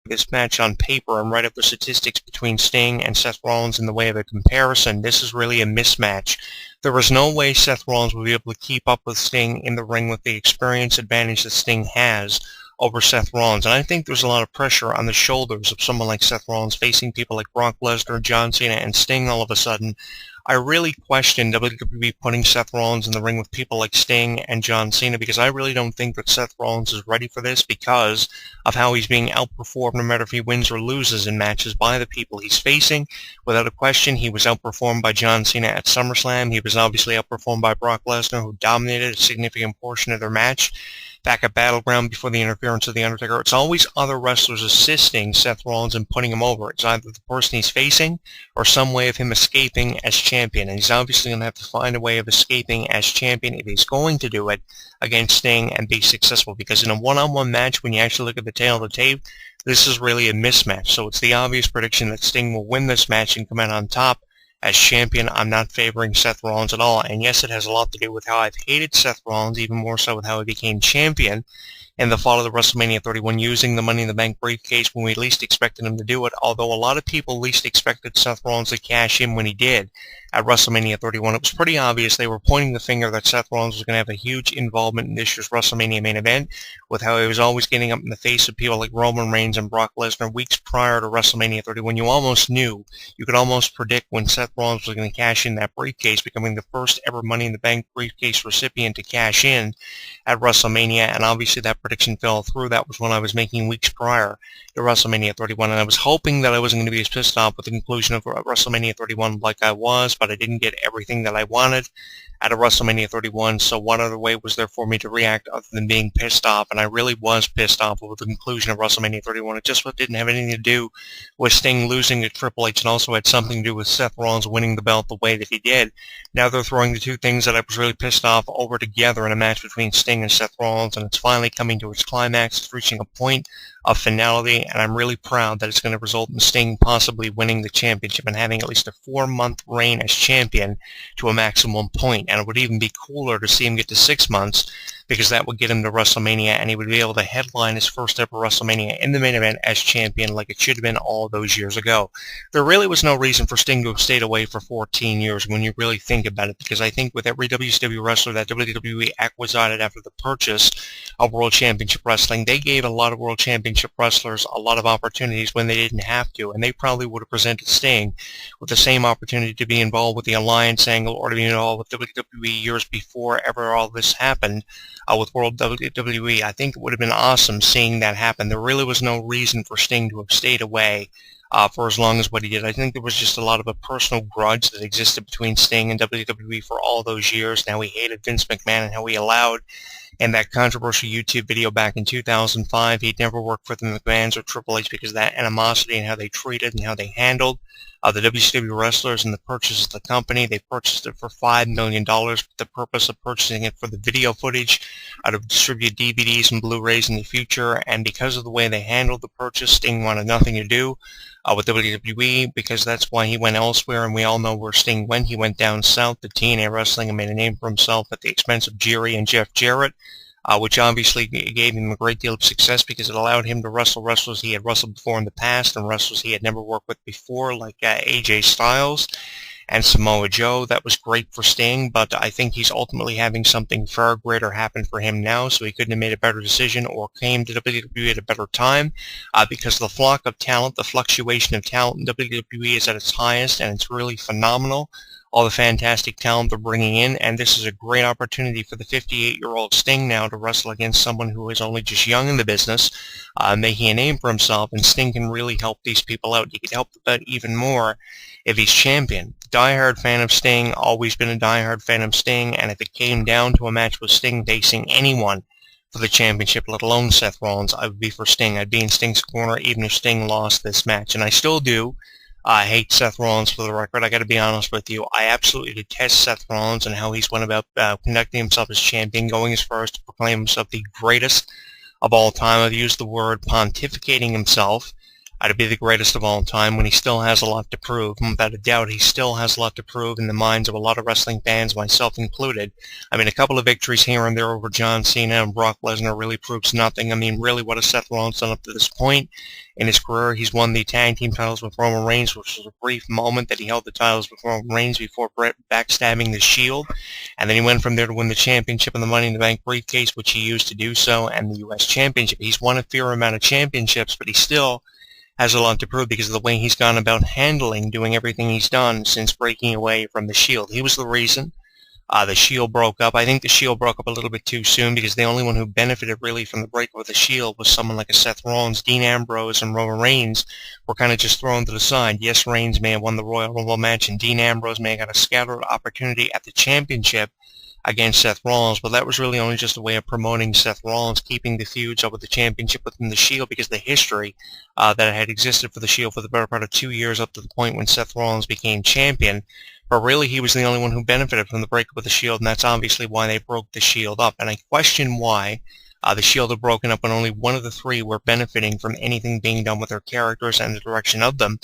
this match on paper and write up the statistics between Sting and Seth Rollins in the way of a comparison, this is really a mismatch. There was no way Seth Rollins would be able to keep up with Sting in the ring with the experience advantage that Sting has over Seth Rollins. And I think there's a lot of pressure on the shoulders of someone like Seth Rollins facing people like Brock Lesnar, John Cena, and Sting all of a sudden. I really question WWE putting Seth Rollins in the ring with people like Sting and John Cena because I really don't think that Seth Rollins is ready for this because of how he's being outperformed no matter if he wins or loses in matches by the people he's facing. Without a question, he was outperformed by John Cena at SummerSlam. He was obviously outperformed by Brock Lesnar, who dominated a significant portion of their match back at Battleground before the interference of The Undertaker. It's always other wrestlers assisting Seth Rollins and putting him over. It's either the person he's facing or some way of him escaping as champion. And he's obviously going to have to find a way of escaping as champion if he's going to do it against Sting and be successful. Because in a one-on-one match, when you actually look at the tail of the tape, this is really a mismatch. So it's the obvious prediction that Sting will win this match and come out on top as champion. I'm not favoring Seth Rollins at all. And yes, it has a lot to do with how I've hated Seth Rollins, even more so with how he became champion in the fall of the WrestleMania 31, using the Money in the Bank briefcase when we least expected him to do it, although a lot of people least expected Seth Rollins to cash in when he did at WrestleMania 31. It was pretty obvious they were pointing the finger that Seth Rollins was going to have a huge involvement in this year's WrestleMania main event, with how he was always getting up in the face of people like Roman Reigns and Brock Lesnar weeks prior to WrestleMania 31. You almost knew, you could almost predict when Seth Rollins was going to cash in that briefcase, becoming the first ever Money in the Bank briefcase recipient to cash in at WrestleMania, and obviously that prediction fell through. That was when I was making weeks prior to WrestleMania 31, and I was hoping that I wasn't going to be as pissed off with the conclusion of WrestleMania 31 like I was, but I didn't get everything that I wanted out of WrestleMania 31, so what other way was there for me to react other than being pissed off? And I really was pissed off with the conclusion of WrestleMania 31. It just didn't have anything to do with Sting losing to Triple H, and also had something to do with Seth Rollins winning the belt the way that he did. Now they're throwing the two things that I was really pissed off over together in a match between Sting and Seth Rollins, and it's finally coming to its climax. It's reaching a point of finality, and I'm really proud that it's going to result in Sting possibly winning the championship and having at least a 4-month reign as champion to a maximum point. And it would even be cooler to see him get to 6 months, because that would get him to WrestleMania, and he would be able to headline his first ever WrestleMania in the main event as champion like it should have been all those years ago. There really was no reason for Sting to have stayed away for 14 years when you really think about it, because I think with every WCW wrestler that WWE acquired after the purchase of World Championship Wrestling, they gave a lot of World Championship wrestlers a lot of opportunities when they didn't have to, and they probably would have presented Sting with the same opportunity to be involved with the Alliance angle or to be involved with WWE years before ever all this happened. With World WWE, I think it would have been awesome seeing that happen. There really was no reason for Sting to have stayed away for as long as what he did. I think there was just a lot of a personal grudge that existed between Sting and WWE for all those years. Now he hated Vince McMahon and how he allowed, in that controversial YouTube video back in 2005, he'd never worked for the McMahons or Triple H because of that animosity and how they treated and how they handled the WCW wrestlers and the purchase of the company. They purchased it for $5 million with the purpose of purchasing it for the video footage to distribute DVDs and Blu-rays in the future. And because of the way they handled the purchase, Sting wanted nothing to do with WWE, because that's why he went elsewhere. And we all know where Sting went. He went down south to TNA Wrestling and made a name for himself at the expense of Jerry and Jeff Jarrett, which obviously gave him a great deal of success because it allowed him to wrestle wrestlers he had wrestled before in the past and wrestlers he had never worked with before, like AJ Styles and Samoa Joe. That was great for Sting, but I think he's ultimately having something far greater happen for him now, so he couldn't have made a better decision or came to WWE at a better time, because the flock of talent, the fluctuation of talent in WWE is at its highest, and it's really phenomenal. All the fantastic talent they're bringing in, and this is a great opportunity for the 58-year-old Sting now to wrestle against someone who is only just young in the business, making a name for himself, and Sting can really help these people out. He could help the bet even more if he's champion. Diehard fan of Sting, always been a diehard fan of Sting, and if it came down to a match with Sting facing anyone for the championship, let alone Seth Rollins, I would be for Sting. I'd be in Sting's corner even if Sting lost this match, and I still do. I hate Seth Rollins, for the record. I got to be honest with you. I absolutely detest Seth Rollins and how he's went about conducting himself as champion, going as far as to proclaim himself the greatest of all time. I've used the word pontificating himself to be the greatest of all time when he still has a lot to prove. Without a doubt, he still has a lot to prove in the minds of a lot of wrestling fans, myself included. I mean, a couple of victories here and there over John Cena and Brock Lesnar really proves nothing. I mean, really, what has Seth Rollins done up to this point in his career? He's won the tag team titles with Roman Reigns, which was a brief moment that he held the titles with Roman Reigns before Brett backstabbing the Shield. And then he went from there to win the championship and the Money in the Bank briefcase, which he used to do so, and the U.S. Championship. He's won a fair amount of championships, but he still has a lot to prove because of the way he's gone about handling doing everything he's done since breaking away from the Shield. He was the reason the Shield broke up. I think the Shield broke up a little bit too soon because the only one who benefited really from the breakup of the Shield was someone like a Seth Rollins. Dean Ambrose and Roman Reigns were kind of just thrown to the side. Yes, Reigns may have won the Royal Rumble match, and Dean Ambrose may have got a scattered opportunity at the championship against Seth Rollins, but that was really only just a way of promoting Seth Rollins, keeping the feuds up with the championship within the Shield, because the history that had existed for the Shield for the better part of 2 years up to the point when Seth Rollins became champion. But really, he was the only one who benefited from the breakup of the Shield, and that's obviously why they broke the Shield up. And I question why the Shield had broken up when only one of the three were benefiting from anything being done with their characters and the direction of them.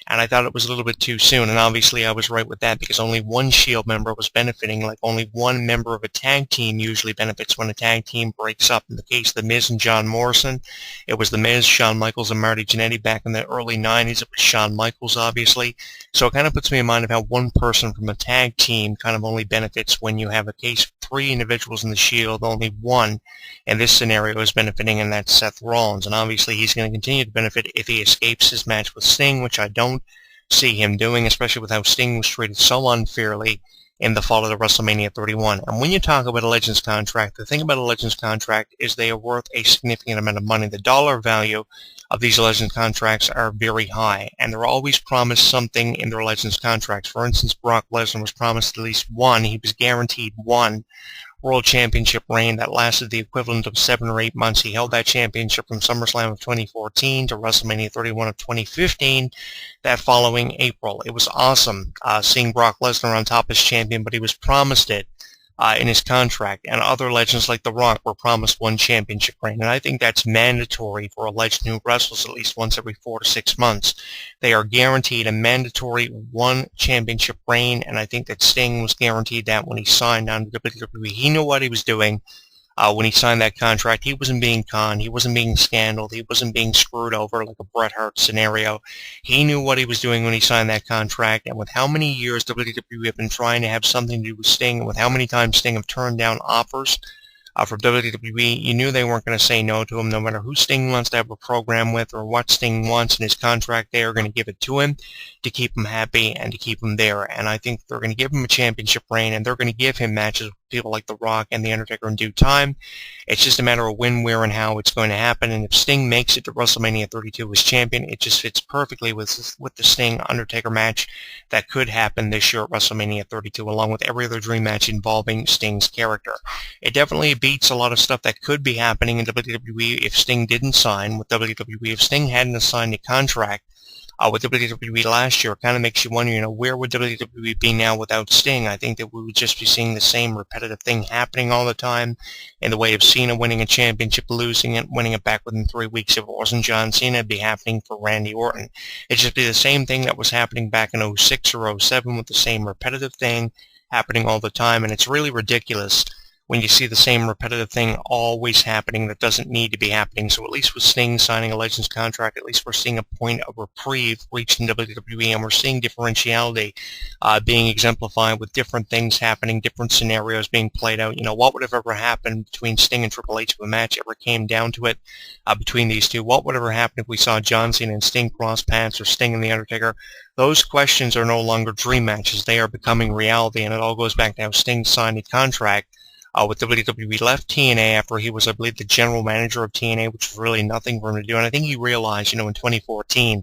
And I thought it was a little bit too soon, and obviously I was right with that because only one Shield member was benefiting, like only one member of a tag team usually benefits when a tag team breaks up. In the case of The Miz and John Morrison, it was The Miz, Shawn Michaels, and Marty Jannetty back in the early 90s. It was Shawn Michaels, obviously. So it kind of puts me in mind of how one person from a tag team kind of only benefits when you have a case of three individuals in the Shield, only one in this scenario is benefiting, and that's Seth Rollins. And obviously he's going to continue to benefit if he escapes his match with Sting, which I don't see him doing, especially with how Sting was treated so unfairly in the fall of WrestleMania 31. And when you talk about a Legends contract, the thing about a Legends contract is they are worth a significant amount of money. The dollar value of these Legends contracts are very high, and they're always promised something in their Legends contracts. For instance, Brock Lesnar was promised at least one. He was guaranteed one World Championship reign that lasted the equivalent of 7 or 8 months. He held that championship from SummerSlam of 2014 to WrestleMania 31 of 2015 that following April. It was awesome seeing Brock Lesnar on top as champion, but he was promised it in his contract, and other legends like The Rock were promised one championship reign, and I think that's mandatory for a legend who wrestles at least once every 4 to 6 months. They are guaranteed a mandatory one championship reign, and I think that Sting was guaranteed that when he signed on to WWE. He knew what he was doing. When he signed that contract, he wasn't being conned, he wasn't being scandaled, he wasn't being screwed over like a Bret Hart scenario. He knew what he was doing when he signed that contract, and with how many years WWE have been trying to have something to do with Sting, and with how many times Sting have turned down offers from WWE, you knew they weren't going to say no to him. No matter who Sting wants to have a program with or what Sting wants in his contract, they are going to give it to him to keep him happy and to keep him there. And I think they're going to give him a championship reign, and they're going to give him matches with people like The Rock and The Undertaker in due time. It's just a matter of when, where, and how it's going to happen. And if Sting makes it to WrestleMania 32 as champion, it just fits perfectly with the Sting-Undertaker match that could happen this year at WrestleMania 32, along with every other dream match involving Sting's character. It definitely beats a lot of stuff that could be happening in WWE if Sting didn't sign with WWE. If Sting hadn't signed a contract with WWE last year, it kind of makes you wonder, where would WWE be now without Sting? I think that we would just be seeing the same repetitive thing happening all the time in the way of Cena winning a championship, losing it, winning it back within 3 weeks. If it wasn't John Cena, it'd be happening for Randy Orton. It'd just be the same thing that was happening back in 06 or 07 with the same repetitive thing happening all the time, and it's really ridiculous when you see the same repetitive thing always happening that doesn't need to be happening. So at least with Sting signing a Legends contract, at least we're seeing a point of reprieve reached in WWE, and we're seeing differentiality being exemplified with different things happening, different scenarios being played out. What would have ever happened between Sting and Triple H if a match ever came down to it between these two? What would ever happen if we saw John Cena and Sting cross paths, or Sting and The Undertaker? Those questions are no longer dream matches. They are becoming reality, and it all goes back to how Sting signed a contract with WWE, left TNA after he was, I believe, the general manager of TNA, which was really nothing for him to do. And I think he realized, in 2014,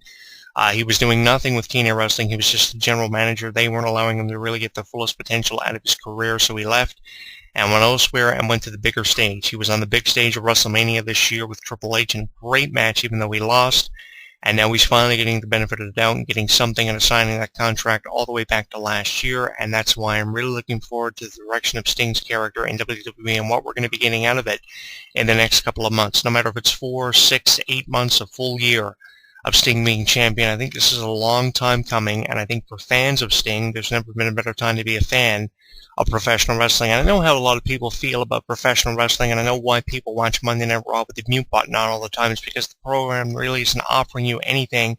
he was doing nothing with TNA Wrestling. He was just the general manager. They weren't allowing him to really get the fullest potential out of his career, so he left and went elsewhere and went to the bigger stage. He was on the big stage of WrestleMania this year with Triple H in a great match, even though he lost. And now he's finally getting the benefit of the doubt and getting something out of signing that contract all the way back to last year. And that's why I'm really looking forward to the direction of Sting's character in WWE and what we're going to be getting out of it in the next couple of months. No matter if it's 4, 6, 8 months, a full year, of Sting being champion. I think this is a long time coming, and I think for fans of Sting, there's never been a better time to be a fan of professional wrestling. And I know how a lot of people feel about professional wrestling, and I know why people watch Monday Night Raw with the mute button on all the time. It's because the program really isn't offering you anything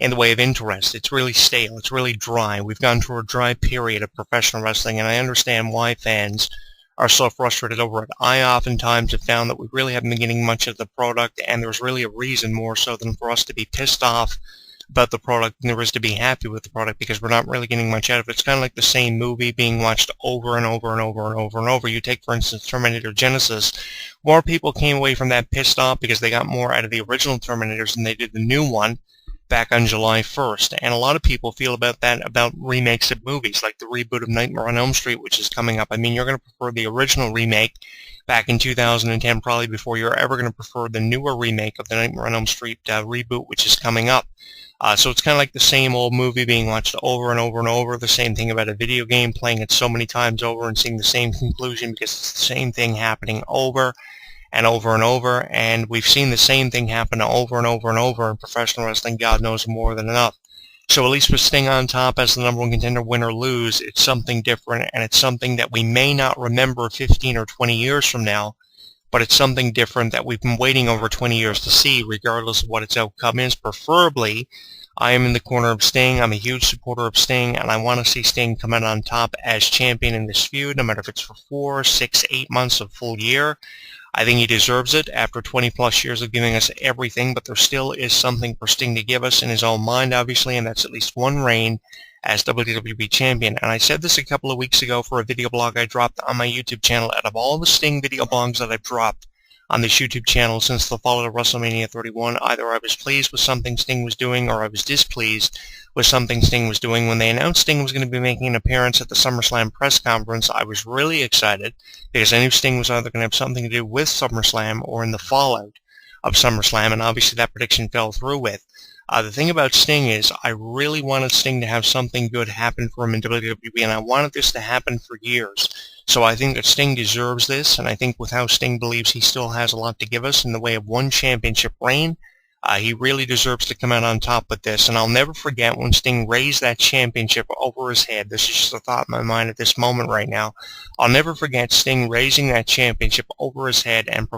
in the way of interest. It's really stale. It's really dry. We've gone through a dry period of professional wrestling, and I understand why fans are so frustrated over it. I oftentimes have found that we really haven't been getting much of the product, and there's really a reason more so than for us to be pissed off about the product than there is to be happy with the product, because we're not really getting much out of it. It's kind of like the same movie being watched over and over and over and over and over. You take, for instance, Terminator Genesis. More people came away from that pissed off because they got more out of the original Terminators than they did the new one back on July 1st. And a lot of people feel about that about remakes of movies, like the reboot of Nightmare on Elm Street, which is coming up. I mean, you're going to prefer the original remake back in 2010 probably before you're ever going to prefer the newer remake of the Nightmare on Elm Street reboot, which is coming up. So it's kind of like the same old movie being watched over and over and over, the same thing about a video game, playing it so many times over and seeing the same conclusion because it's the same thing happening over and over and over, and we've seen the same thing happen over and over and over in professional wrestling, God knows, more than enough. So at least with Sting on top as the number one contender, win or lose, it's something different, and it's something that we may not remember 15 or 20 years from now, but it's something different that we've been waiting over 20 years to see, regardless of what its outcome is. Preferably, I am in the corner of Sting. I'm a huge supporter of Sting, and I want to see Sting come out on top as champion in this feud, no matter if it's for 4, 6, 8 months, a full year. I think he deserves it after 20-plus years of giving us everything, but there still is something for Sting to give us in his own mind, obviously, and that's at least one reign as WWE Champion. And I said this a couple of weeks ago for a video blog I dropped on my YouTube channel. Out of all the Sting video blogs that I've dropped on this YouTube channel since the fall of WrestleMania 31, either I was pleased with something Sting was doing or I was displeased with something Sting was doing. When they announced Sting was going to be making an appearance at the SummerSlam press conference, I was really excited because I knew Sting was either going to have something to do with SummerSlam or in the fallout of SummerSlam, and obviously that prediction fell through with. The thing about Sting is I really wanted Sting to have something good happen for him in WWE, and I wanted this to happen for years. So I think that Sting deserves this, and I think with how Sting believes he still has a lot to give us in the way of one championship reign, he really deserves to come out on top with this. And I'll never forget when Sting raised that championship over his head. This is just a thought in my mind at this moment right now. I'll never forget Sting raising that championship over his head and